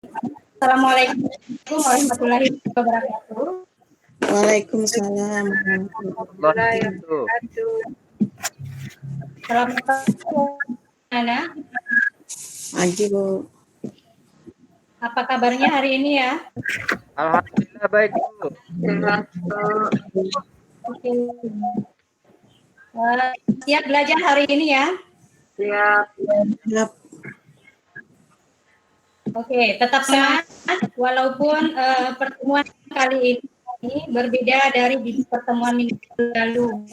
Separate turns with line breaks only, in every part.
Assalamualaikum warahmatullahi wabarakatuh.
Waalaikumsalam
warahmatullahi wabarakatuh.
Selamat pagi, Nana.
Pagi, Bu.
Apa kabarnya hari ini ya?
Alhamdulillah baik, Bu.
Oke. Siap belajar hari ini ya?
Siap.
Oke, tetap semangat walaupun pertemuan kali ini berbeda dari di pertemuan minggu lalu.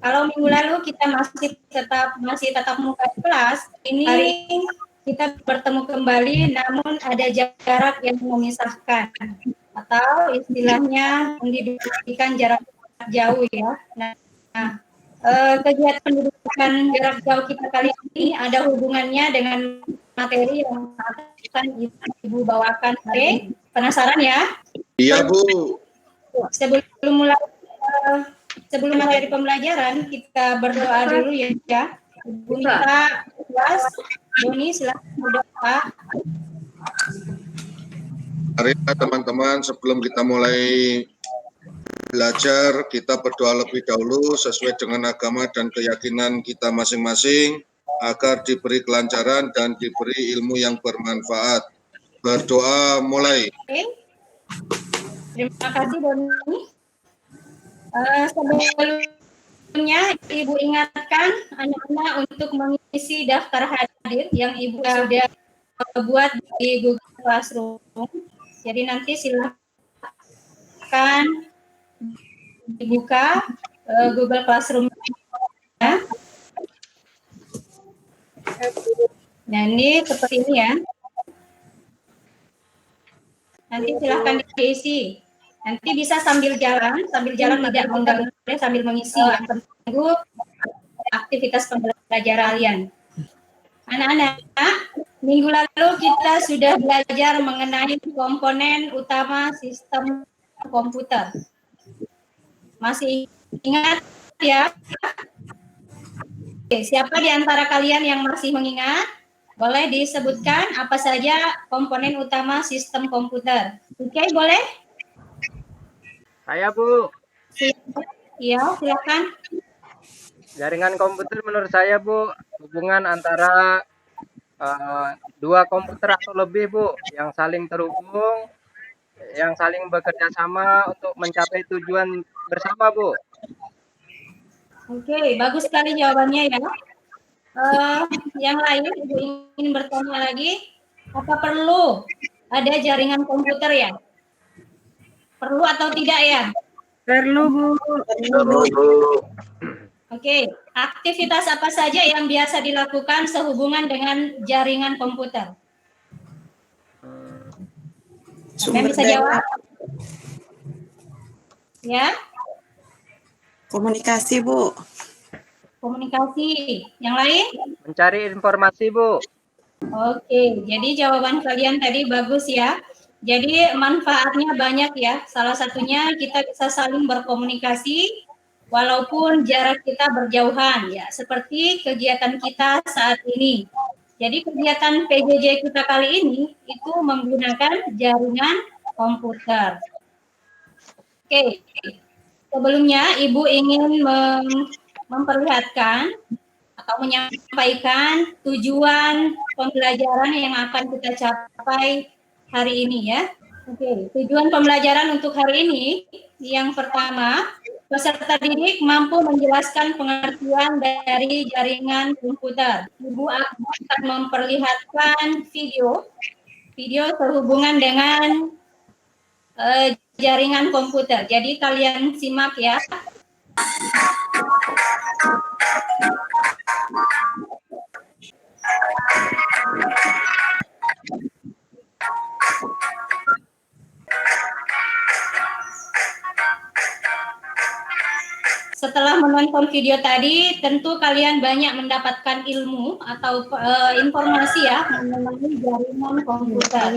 Kalau minggu lalu kita masih tetap muka kelas, ini hari kita bertemu kembali namun ada jarak yang memisahkan atau istilahnya pendidikan jarak jauh ya. Nah, kegiatan pendidikan jarak jauh kita kali ini ada hubungannya dengan materi yang akan Ibu bawakan. Oke, penasaran ya?
Iya, Bu.
Sebelum mulai pembelajaran, kita berdoa dulu ya. Ibu minta kelas, Doni silakan berdoa.
Mari teman-teman, sebelum kita mulai belajar, kita berdoa lebih dahulu sesuai dengan agama dan keyakinan kita masing-masing agar diberi kelancaran dan diberi ilmu yang bermanfaat. Berdoa mulai.
Oke. Terima kasih Doni. Sebelumnya Ibu ingatkan anak-anak untuk mengisi daftar hadir yang Ibu sudah buat di Google Classroom. Jadi nanti silakan dibuka Google Classroom. Nah ini seperti ini ya. Nanti silahkan diisi. Nanti bisa sambil jalan tidak mengganggu, sambil mengisi yang penting aktivitas pembelajaran kalian. Anak-anak, minggu lalu kita sudah belajar mengenai komponen utama sistem komputer. Masih ingat ya? Oke, siapa di antara kalian yang masih mengingat? Boleh disebutkan apa saja komponen utama sistem komputer? Oke, boleh?
Saya, Bu.
Iya, silakan.
Jaringan komputer menurut saya, Bu, hubungan antara dua komputer atau lebih, Bu, yang saling terhubung, yang saling bekerja sama untuk mencapai tujuan bersama, Bu.
Oke, bagus sekali jawabannya ya. Yang lain, Ibu ingin bertanya lagi, apa perlu ada jaringan komputer ya? Perlu atau tidak ya?
Perlu, Bu.
Oke, aktivitas apa saja yang biasa dilakukan sehubungan dengan jaringan komputer? Siapa bisa jawab? Ya?
Komunikasi, Bu.
Komunikasi. Yang lain?
Mencari informasi, Bu.
Oke, jadi jawaban kalian tadi bagus ya. Jadi manfaatnya banyak ya. Salah satunya kita bisa saling berkomunikasi walaupun jarak kita berjauhan ya. Seperti kegiatan kita saat ini. Jadi kegiatan PJJ kita kali ini itu menggunakan jaringan komputer. Oke, sebelumnya Ibu ingin memperlihatkan atau menyampaikan tujuan pembelajaran yang akan kita capai hari ini ya. Oke, tujuan pembelajaran untuk hari ini yang pertama, peserta didik mampu menjelaskan pengertian dari jaringan komputer. Ibu akan memperlihatkan video sehubungan dengan jaringan komputer. Jadi kalian simak ya. Setelah menonton video tadi, tentu kalian banyak mendapatkan ilmu atau informasi ya mengenai jaringan komputer.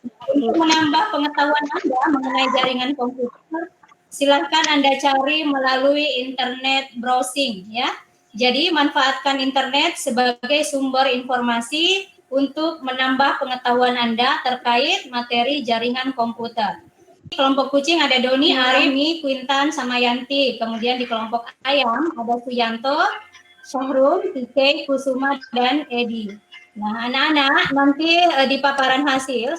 Untuk menambah pengetahuan Anda mengenai jaringan komputer, silahkan Anda cari melalui internet browsing ya. Jadi manfaatkan internet sebagai sumber informasi untuk menambah pengetahuan Anda terkait materi jaringan komputer. Di kelompok kucing ada Doni, Arif, Quintan, sama Yanti. Kemudian di kelompok ayam ada Suyanto, Syahrul, Tike, Kusuma, dan Edi. Nah, anak-anak nanti di paparan hasil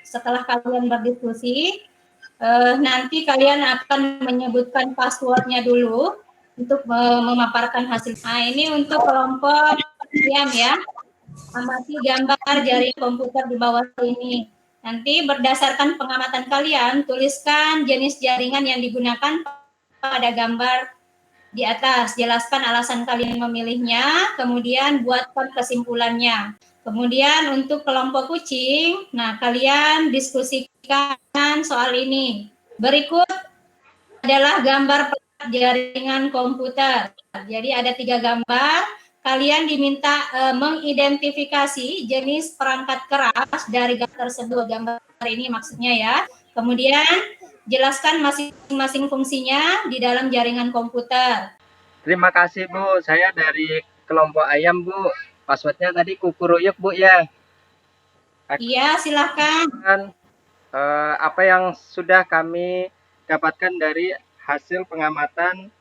setelah kalian berdiskusi, nanti kalian akan menyebutkan passwordnya dulu untuk memaparkan hasil. Nah, ini untuk kelompok ayam ya. Amati gambar jaring komputer di bawah ini. Nanti berdasarkan pengamatan kalian, tuliskan jenis jaringan yang digunakan pada gambar di atas. Jelaskan alasan kalian memilihnya, kemudian buatkan kesimpulannya. Kemudian untuk kelompok kucing, nah kalian diskusikan soal ini. Berikut adalah gambar jaringan komputer. Jadi ada 3 gambar. Kalian diminta mengidentifikasi jenis perangkat keras dari gambar tersebut. Gambar ini maksudnya ya. Kemudian jelaskan masing-masing fungsinya di dalam jaringan komputer.
Terima kasih Bu, saya dari kelompok ayam Bu. Passwordnya tadi kukuruyuk Bu ya.
Iya, silakan.
Apa yang sudah kami dapatkan dari hasil pengamatan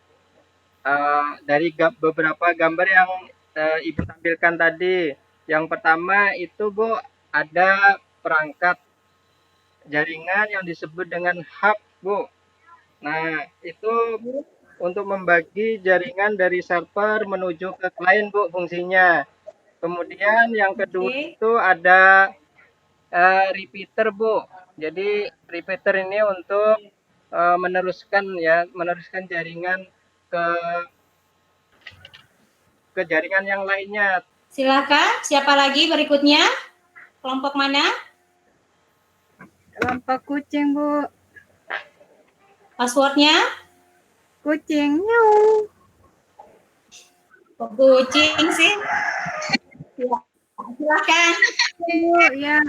dari beberapa gambar yang Ibu tampilkan tadi. Yang pertama itu Bu, ada perangkat jaringan yang disebut dengan hub Bu. Nah, itu untuk membagi jaringan dari server menuju ke klien Bu fungsinya. Kemudian yang kedua itu ada repeater Bu. Jadi repeater ini untuk meneruskan jaringan ke jaringan yang lainnya.
Silakan, siapa lagi berikutnya? Kelompok mana?
Kelompok kucing, Bu.
Passwordnya?
Kucing. Nyau.
Kok kucing sih? Ya, silakan.
Bu, ya.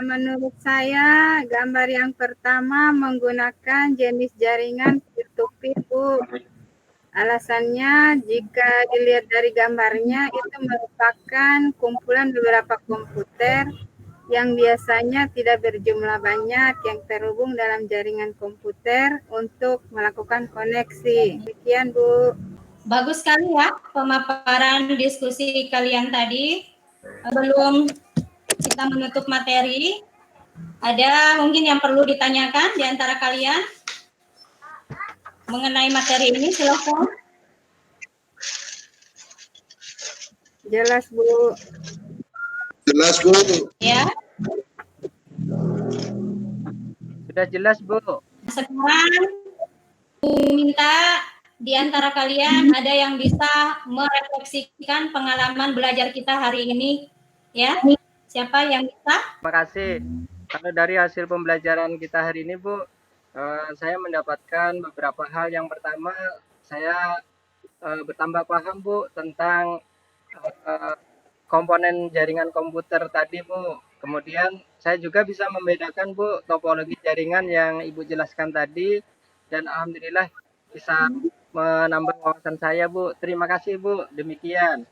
Menurut saya, gambar yang pertama menggunakan jenis jaringan peer-to-peer, Bu. Alasannya, jika dilihat dari gambarnya, itu merupakan kumpulan beberapa komputer yang biasanya tidak berjumlah banyak yang terhubung dalam jaringan komputer untuk melakukan koneksi. Demikian, Bu.
Bagus sekali ya pemaparan diskusi kalian tadi. Sebelum kita menutup materi, ada mungkin yang perlu ditanyakan di antara kalian mengenai materi ini, silakan.
Jelas, Bu.
Jelas, Bu.
Ya.
Sudah jelas Bu.
Sekarang minta di antara kalian ada yang bisa merefleksikan pengalaman belajar kita hari ini, ya? Siapa yang bisa?
Terima kasih. Kalau dari hasil pembelajaran kita hari ini Bu, saya mendapatkan beberapa hal. Yang pertama, saya bertambah paham Bu tentang komponen jaringan komputer tadi Bu. Kemudian saya juga bisa membedakan Bu topologi jaringan yang Ibu jelaskan tadi, dan alhamdulillah bisa menambah wawasan saya Bu. Terima kasih Bu. Demikian.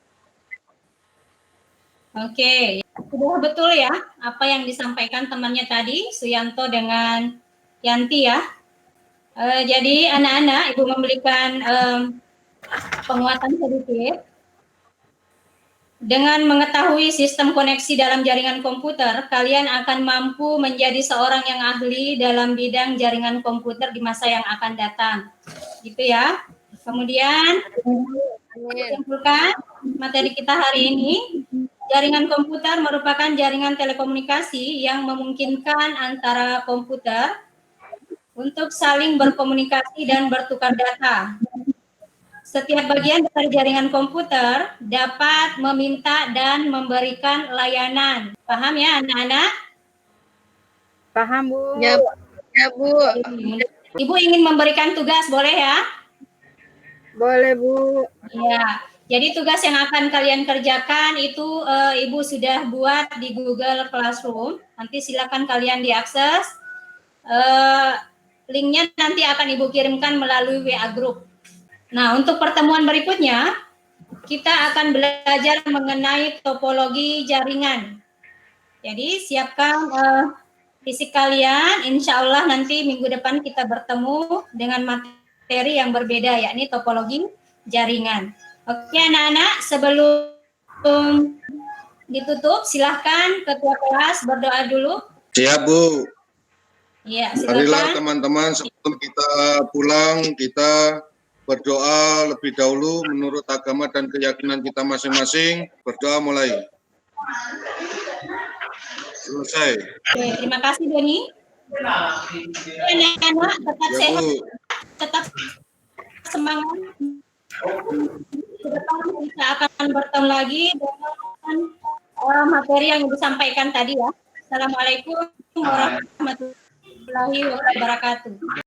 Oke, sudah betul ya apa yang disampaikan temannya tadi, Suyanto dengan Yanti ya. Jadi anak-anak, Ibu memberikan penguatan sedikit. Dengan mengetahui sistem koneksi dalam jaringan komputer, kalian akan mampu menjadi seorang yang ahli dalam bidang jaringan komputer di masa yang akan datang. Gitu ya. Kemudian, simpulkan materi kita hari ini. Jaringan komputer merupakan jaringan telekomunikasi yang memungkinkan antara komputer untuk saling berkomunikasi dan bertukar data. Setiap bagian dari jaringan komputer dapat meminta dan memberikan layanan. Paham ya anak-anak?
Paham, Bu.
Ya, Bu.
Ibu ingin memberikan tugas, boleh ya?
Boleh, Bu.
Ya. Jadi tugas yang akan kalian kerjakan itu Ibu sudah buat di Google Classroom. Nanti silakan kalian diakses. Linknya nanti akan Ibu kirimkan melalui WA Group. Nah, untuk pertemuan berikutnya, kita akan belajar mengenai topologi jaringan. Jadi siapkan fisik kalian, insya Allah nanti minggu depan kita bertemu dengan materi yang berbeda, yakni topologi jaringan. Oke anak-anak, sebelum ditutup, silahkan ketua kelas berdoa dulu.
Siap Bu.
Ya,
Marilah
silakan.
teman-teman sebelum kita pulang, kita berdoa lebih dahulu menurut agama dan keyakinan kita masing-masing. Berdoa mulai. Selesai.
Oke, terima kasih Doni. Anak-anak tetap
Ya
sehat,
Bu.
tetap semangat. Ke depan kita akan bertemu lagi dengan materi yang disampaikan tadi ya. Assalamualaikum warahmatullahi wabarakatuh.